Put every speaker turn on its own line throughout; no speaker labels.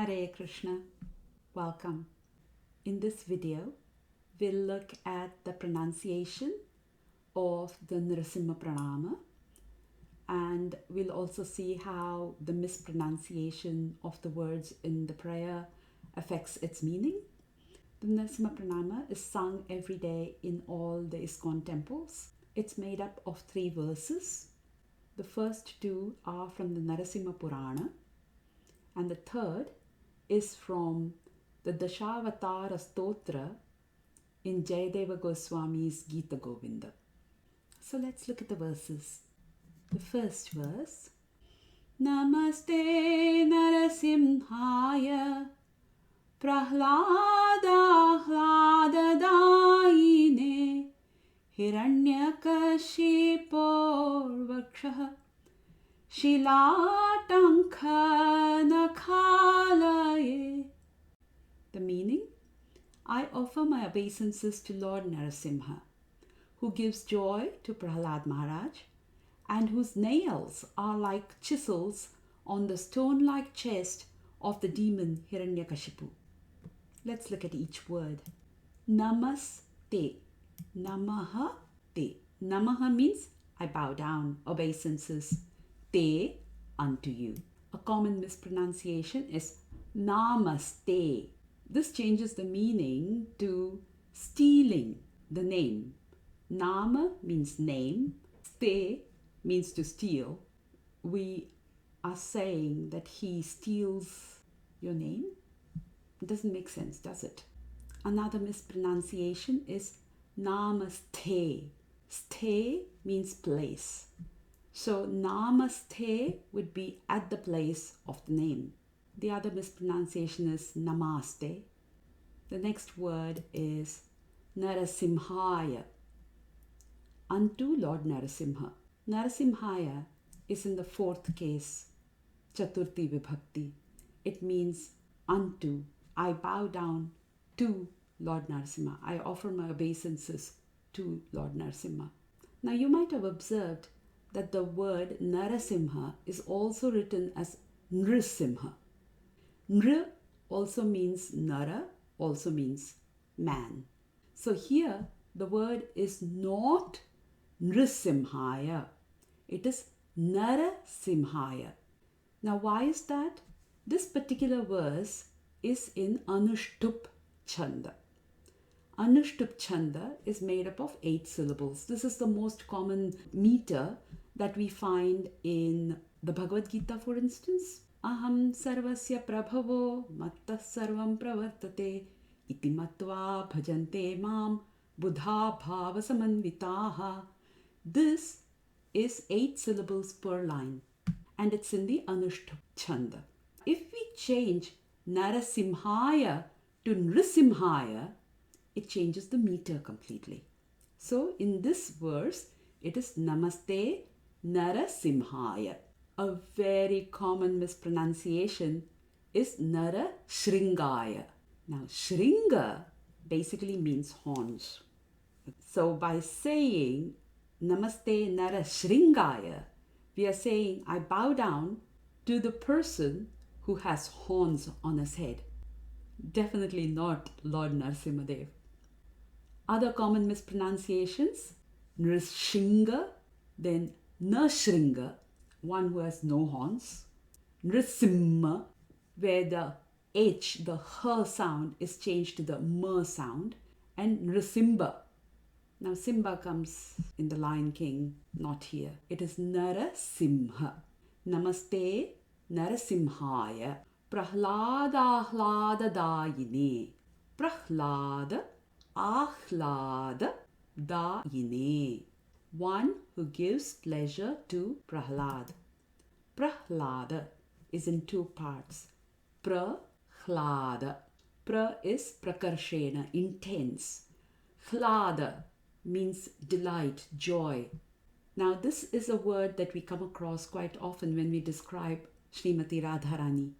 Hare Krishna. Welcome. In this video, we'll look at the pronunciation of the Narasimha Praṇāma, and we'll also see how the mispronunciation of the words in the prayer affects its meaning. The Narasimha Praṇāma is sung every day in all the ISKCON temples. It's made up of 3 verses. The first 2 are from the Narasimha Purana, and the third is from the Dashavatara Stotra in Jayadeva Goswami's Gita Govinda. So let's look at the verses. The first verse, Namaste Narasimhaya Prahlada dāyine Hiranyakashipur vaksha Shilatankha nakhalaye. The meaning, I offer my obeisances to Lord Narasimha, who gives joy to Prahlad Maharaj, and whose nails are like chisels on the stone-like chest of the demon Hiranyakashipu. Let's look at each word. Namaste. Namaha te. Namaha means I bow down, obeisances. Te, unto you. A common mispronunciation is namaste. This changes the meaning to stealing the name. Nama means name. Ste means to steal. We are saying that he steals your name. It doesn't make sense, does it? Another mispronunciation is namaste. Ste means place. So namaste would be at the place of the name. The other mispronunciation is namaste. The next word is narasimhaya. Unto Lord Narasimha. Narasimhaya is in the 4th case, Chaturthi Vibhakti. It means unto. I bow down to Lord Narasimha. I offer my obeisances to Lord Narasimha. Now you might have observed that the word Narasimha is also written as Nṛsiṁha. Nr also means Nara, also means man. So here the word is not Nṛsiṁhaya. It is Narasimhaya. Now why is that? This particular verse is in Anushtup Chanda. Anushtup Chanda is made up of 8 syllables. This is the most common meter that we find in the Bhagavad Gita, for instance. Aham sarvasya prabhavo mattah sarvam pravartate iti matva bhajante mam buddha bhava samanvitaha. This is 8 syllables per line, and it's in the Anushtup Chanda. If we change Narasimhaya to Nṛsiṁhaya, it changes the meter completely. So in this verse, it is Namaste Narasimhaya. A very common mispronunciation is Narashringaya. Now Shringa basically means horns. So by saying Namaste Narashringaya, we are saying I bow down to the person who has horns on his head. Definitely not Lord Narasimhadev. Other common mispronunciations, Nrsinga, then Nashringa, one who has no horns. Nṛsiṁha, where the H, the H sound is changed to the M sound. And Nrsimbha. Now Simba comes in the Lion King, not here. It is Narasimha. Namaste Narasimhaya. Prahlada dāyine. Prahlada dāyine. One who gives pleasure to Prahlad. Prahlada is in 2 parts. Prahlada. Pra is prakarshena, intense. Hlada means delight, joy. Now this is a word that we come across quite often when we describe Srimati Radharani.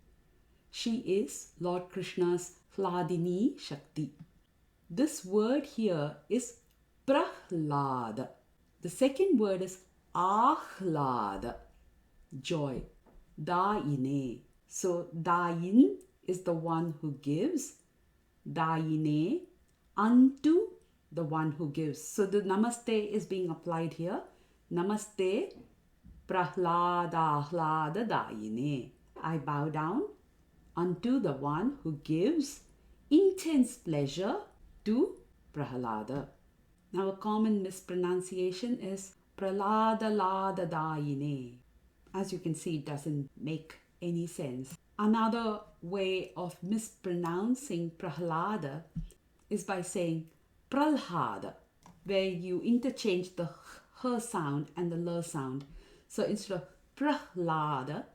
She is Lord Krishna's Hladini Shakti. This word here is Prahlada. The second word is Ahlada, joy. Dāyine. So Dāyin is the one who gives, dāyine, unto the one who gives. So the namaste is being applied here. Namaste prahlada ahlada dāyine. I bow down unto the one who gives intense pleasure to Prahlada. Now a common mispronunciation is Prahlada Lada Dāyine. As you can see, it doesn't make any sense. Another way of mispronouncing Prahlada is by saying Pralhada, where you interchange the h sound and the l sound. So instead of Prahlada,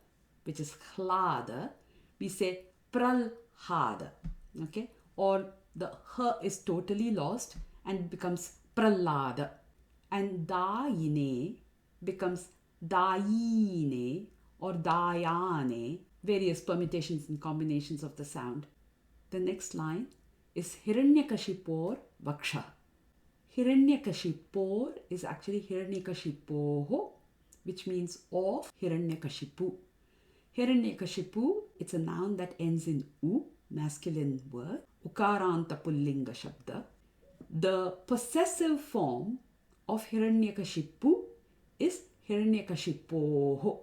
which is Hlada, we say Pralhada. Okay? Or the h is totally lost and it becomes Pralada. And dāyine becomes dāyine or dāyane, various permutations and combinations of the sound. The next line is Hiranyakashipur vaksha. Hiranyakashipur is actually Hiranyakashipoho, which means of Hiranyakashipu. Hiranyakashipu, it's a noun that ends in u, masculine word, ukaranta pullinga shabda. The possessive form of Hiranyakashipu is Hiranyakashipoho.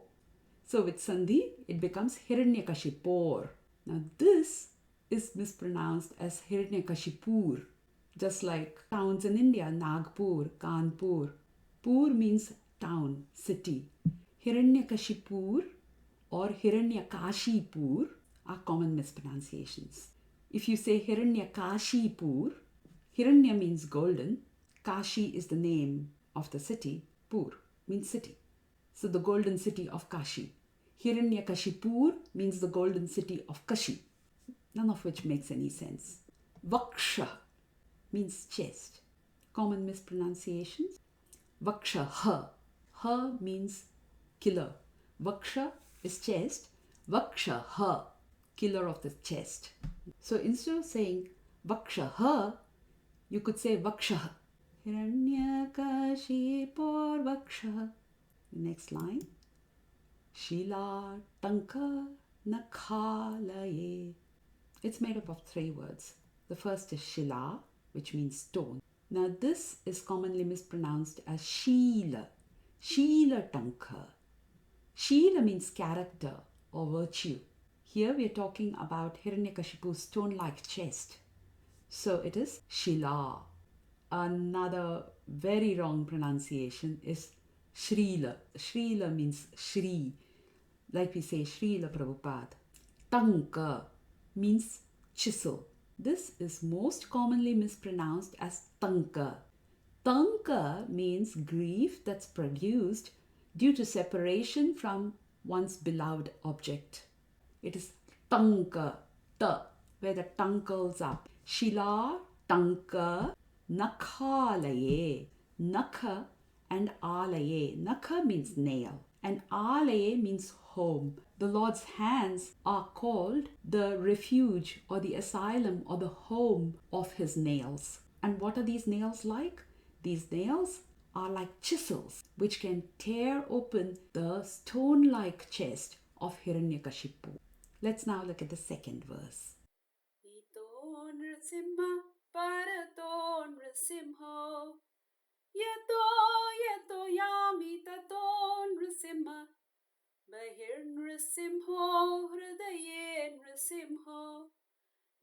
So with sandhi, it becomes Hiranyakashipor. Now this is mispronounced as Hiranyakashipur, just like towns in India, Nagpur, Kanpur. Pur means town, city. Hiranyakashipur or Hiranyakashipur are common mispronunciations. If you say Hiranyakashipur, Hiranya means golden, Kashi is the name of the city, Pur means city. So the golden city of Kashi. Hiranyakashipur means the golden city of Kashi, none of which makes any sense. Vaksha means chest. Common mispronunciations. Vaksha, ha. Ha means killer. Vaksha is chest. Vaksha, ha, killer of the chest. So instead of saying Vaksha, ha, you could say Vaksha. Hiranyakashipur vaksha. Next line. Shila tanka nakhalaye. It's made up of 3 words. The first is Shila, which means stone. Now this is commonly mispronounced as Shila. Shila tanka. Shila means character or virtue. Here we are talking about Hiranyakashipu's stone-like chest. So it is Shila. Another very wrong pronunciation is Srila. Srila means Shri. Like we say Srila Prabhupada. Tanka means chisel. This is most commonly mispronounced as Tanka. Tanka means grief that's produced due to separation from one's beloved object. It is Tanka, ta, where the tongue curls up. Shila, Tanka, Nakhalaye. Nakha and alaye. Nakha means nail and alaye means home. The Lord's hands are called the refuge or the asylum or the home of his nails. And what are these nails like? These nails are like chisels which can tear open the stone-like chest of Hiranyakashipu. Let's now look at the second verse.
Śrī Nṛsiṁha Praṇāma Yato yato yami tato Nṛsiṁha Bahir Nṛsiṁho Hridaye Nṛsiṁho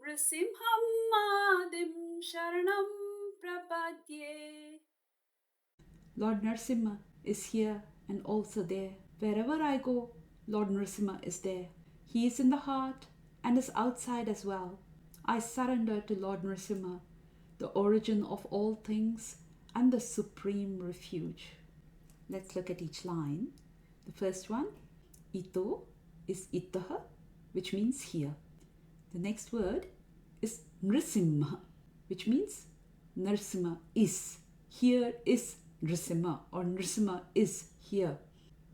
Nṛsiṁham Madim Sharanam Prapadye.
Lord Narasimha is here and also there. Wherever I go, Lord Narasimha is there. He is in the heart and is outside as well. I surrender to Lord Narasimha, the origin of all things and the supreme refuge. Let's look at each line. The first one, ito, is itaha, which means here. The next word is Nṛsiṁha, which means Narasimha is. Here is Nṛsiṁha, or Nṛsiṁha is here.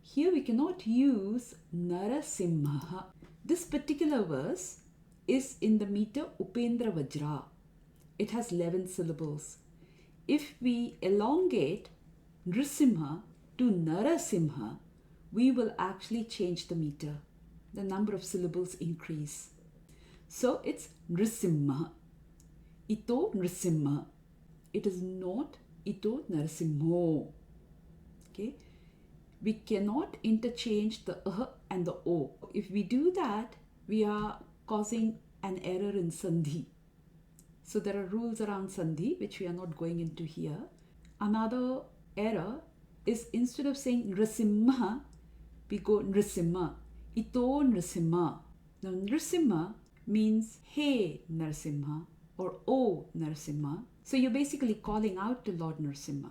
Here we cannot use Narasimha. This particular verse is in the meter Upendra Vajra. It has 11 syllables. If we elongate Nṛsiṁha to Narasimha, we will actually change the meter. The number of syllables increase. So it's Nṛsiṁha. Ito Nṛsiṁha. It is not Ito narasimho. Okay? We cannot interchange the and the o. If we do that, we are causing an error in sandhi. So there are rules around sandhi, which we are not going into here. Another error is instead of saying Nṛsiṁha, we go Nṛsiṁha. Ito Nṛsiṁha. Now Nṛsiṁha means Hey Narasimha or O Narasimha. So you're basically calling out to Lord Narasimha.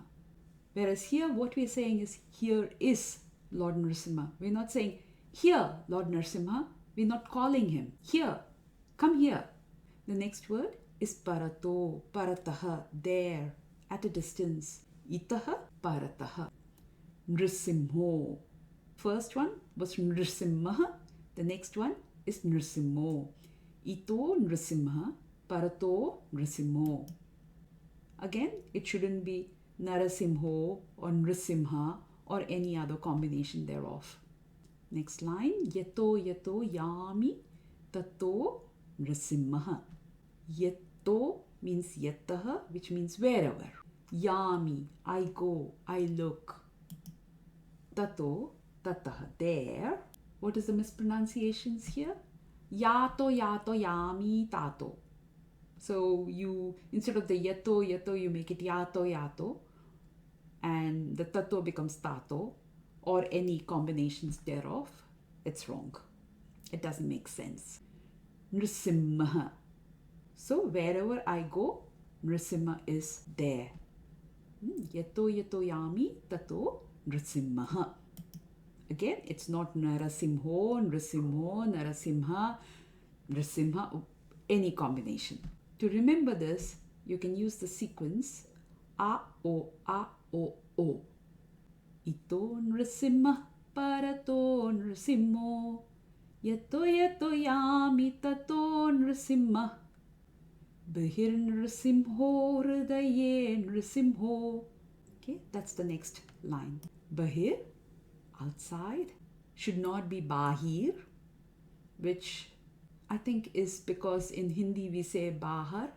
Whereas here what we're saying is here is Lord Narasimha. We're not saying here Lord Narasimha. We're not calling him. Here. Come here. The next word is parato, parataha, there, at a distance. Itaha, parataha. Nṛsiṁho. First one was Nṛsiṁha. The next one is Nṛsiṁho. Ito Nṛsiṁha, parato Nṛsiṁho. Again, it shouldn't be Narasimho or Nṛsiṁha or any other combination thereof. Next line, yato yato yami tato Nṛsiṁha. Yato means yataha, which means wherever. Yami, I go, I look. Tato, tatah, there. What is the mispronunciations here? Yato, yato, yami, tato. So you, instead of the yato, yato, you make it yato, yato. And the tato becomes tato. Or any combinations thereof. It's wrong. It doesn't make sense. Nṛsiṁha. So wherever I go, Nṛsiṁha is there. Yato, yato, yami, tato Nṛsiṁha. Again, it's not Narasimho, Nṛsiṁho, Narasimha, Nṛsiṁha, any combination. To remember this, you can use the sequence A, O, O. Ito Nṛsiṁha, parato Nṛsiṁho, yato yato yami tato Nṛsiṁha, bahir Nṛsiṁho, hridaye Nṛsiṁho. Okay, that's the next line. Bahir, outside, should not be bahir, which I think is because in Hindi we say bahar.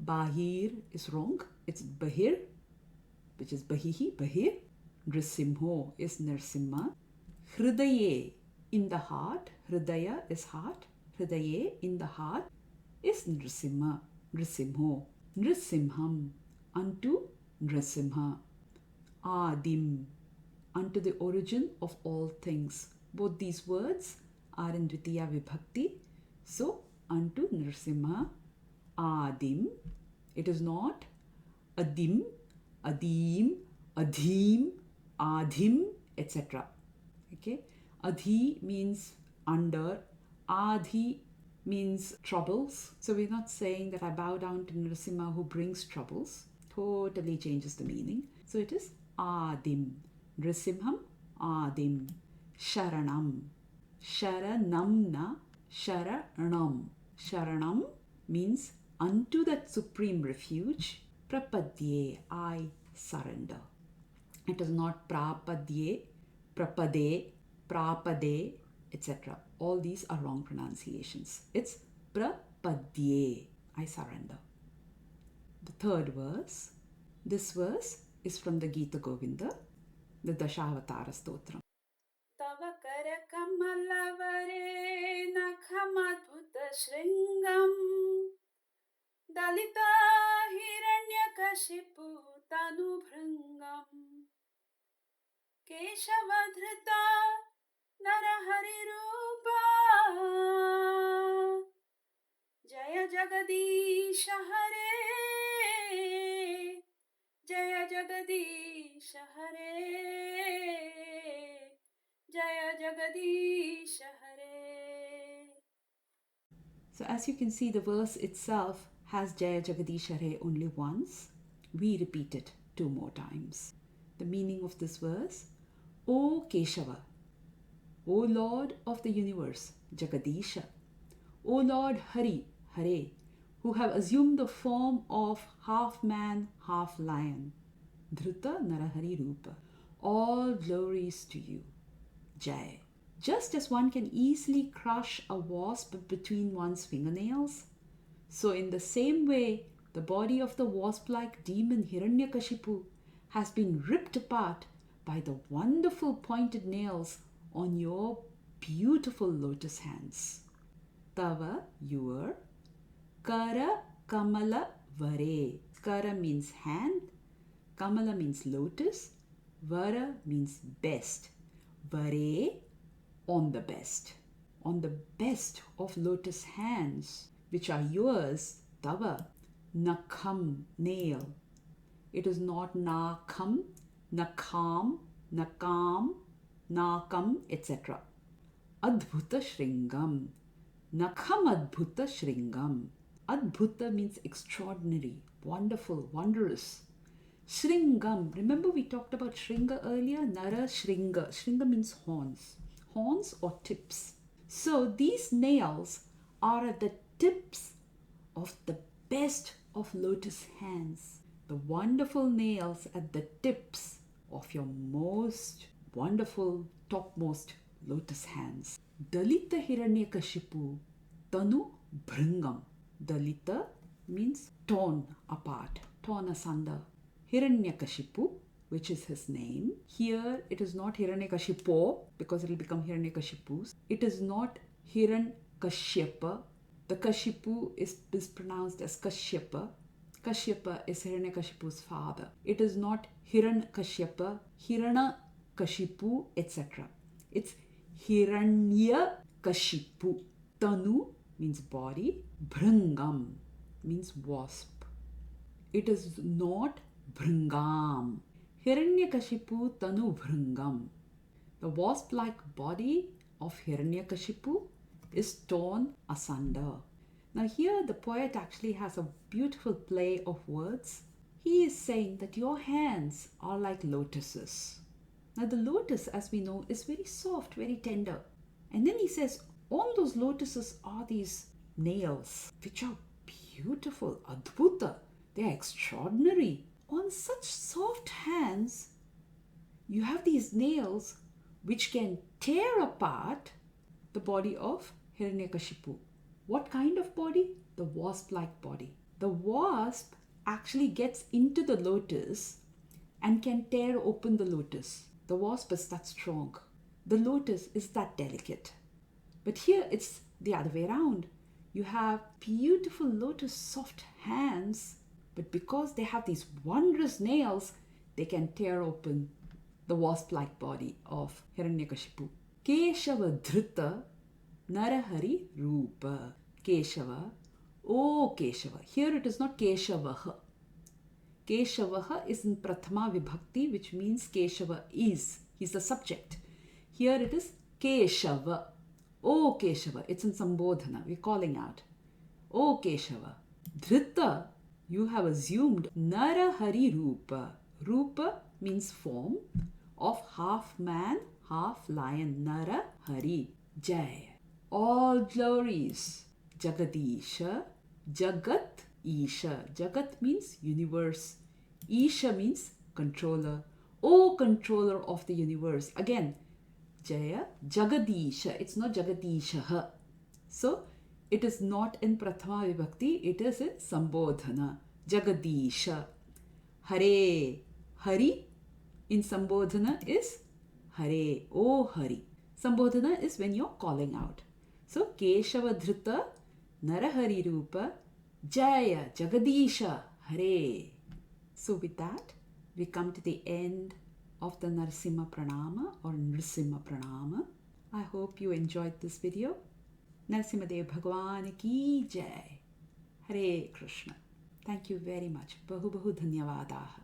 Bahir is wrong. It's bahir, which is bahihi, bahir. Nṛsiṁho is Nṛsiṁha. Hridaye, in the heart. Hridaya is heart. Hridaye, in the heart, is Nṛsiṁha. Nṛsiṁho. Nṛsiṁham, unto Nṛsiṁha. Adim, unto the origin of all things. Both these words are in Dvitiya Vibhakti. So, unto Nṛsiṁha, Adim. It is not Adim, Adim, Adhim, Adhim, etc. Okay? Adhi means under. Adhi means troubles. So we're not saying that I bow down to Nṛsiṁha who brings troubles. Totally changes the meaning. So it is Adim. Nṛsiṁham, Adim. Sharanam. Sharanam na Sharanam. Sharanam means unto that supreme refuge. Prapadye, I surrender. It is not prapadye, prapade, prapade, etc. All these are wrong pronunciations. It's prapadye, I surrender. The third verse. This verse is from the Gita Govinda, the Dashavatara Stotram.
Tava kara kamalavare nakhamadbhuta shringam dalita hiranyakashipu tanu bhrangam keshavadhrita narahari rupa jaya jagadisha hare jaya jagadisha hare Jaya Jagadisha Hare.
So as you can see, the verse itself has Jaya Jagadisha Hare only once. We repeat it 2 more times. The meaning of this verse: O Keshava, O Lord of the universe, Jagadisha, O Lord Hari, Hare, who have assumed the form of half man, half lion, Dhruta Narahari Rupa. All glories to you. Jai. Just as one can easily crush a wasp between one's fingernails, so in the same way, the body of the wasp-like demon Hiranyakashipu has been ripped apart by the wonderful pointed nails on your beautiful lotus hands. Tava, your, Kara Kamala Vare. Kara means hand, Kamala means lotus, Vara means best. Vare, on the best. On the best of lotus hands, which are yours, Tava. Nakham, nail. It is not nakam, nakham, nakam, nakam, etc. Adbhuta Shringam. Nakham Adbhuta Shringam. Adbhuta means extraordinary, wonderful, wondrous. Shringam. Remember we talked about Shringa earlier? Narashringa. Shringa means horns. Horns or tips. So these nails are at the tips of the best of lotus hands. The wonderful nails at the tips of your most wonderful, topmost lotus hands. Dalita Hiranyakashipu Tanu Bhringam. Dalita means torn apart, torn asunder. Hiranyakashipu, which is his name. Here it is not Hiranyakashipo because it will become Hiranyakashipus. It is not Hiranyakashyapa. The Kashipu is pronounced as Kashyapa. Kashyapa is Hiranyakashipu's father. It is not Hiranyakashyapa, Hiranyakashipu, etc. It's Hiranyakashipu. Tanu means body. Bhringam means wasp. It is not Bhringam. Hiranyakashipu Tanu Bhringam. The wasp-like body of Hiranyakashipu is torn asunder. Now here the poet actually has a beautiful play of words. He is saying that your hands are like lotuses. Now the lotus, as we know, is very soft, very tender. And then he says, on those lotuses are these nails, which are beautiful, adbhuta. They are extraordinary. On such soft hands, you have these nails which can tear apart the body of Hiranyakashipu. What kind of body? The wasp-like body. The wasp actually gets into the lotus and can tear open the lotus. The wasp is that strong. The lotus is that delicate. But here it's the other way around. You have beautiful lotus soft hands, but because they have these wondrous nails, they can tear open the wasp-like body of Hiranyakashipu. Keshava Dhrita Narahari Rupa. Keshava. Oh Keshava. Here it is not Keshavaha. Keshavaha is in Prathama Vibhakti, which means Keshava is. He's the subject. Here it is Keshava. Oh Keshava. It's in Sambodhana. We're calling out. Oh Keshava. Dhrita. You have assumed Narahari Rupa. Rupa means form of half man, half lion. Narahari. Jai. All glories. Jagadisha. Jagat Isha. Jagat means universe. Isha means controller. O controller of the universe. Again, Jaya, Jagadisha. It's not Jagadishaha. So, it is not in Prathama Vibhakti. It is in Sambodhana. Jagadisha. Hare. Hari in Sambodhana is Hare. Oh Hari. Sambodhana is when you're calling out. So, Keshava Dhrita Narahari Rupa Jaya Jagadisha Hare. So with that, we come to the end of the Narasimha Praṇāma or Nṛsiṁha Praṇāma. I hope you enjoyed this video. Narasimha Dev Bhagwan ki Jai. Hare Krishna. Thank you very much. Bahu Bahu Dhanyavadaha.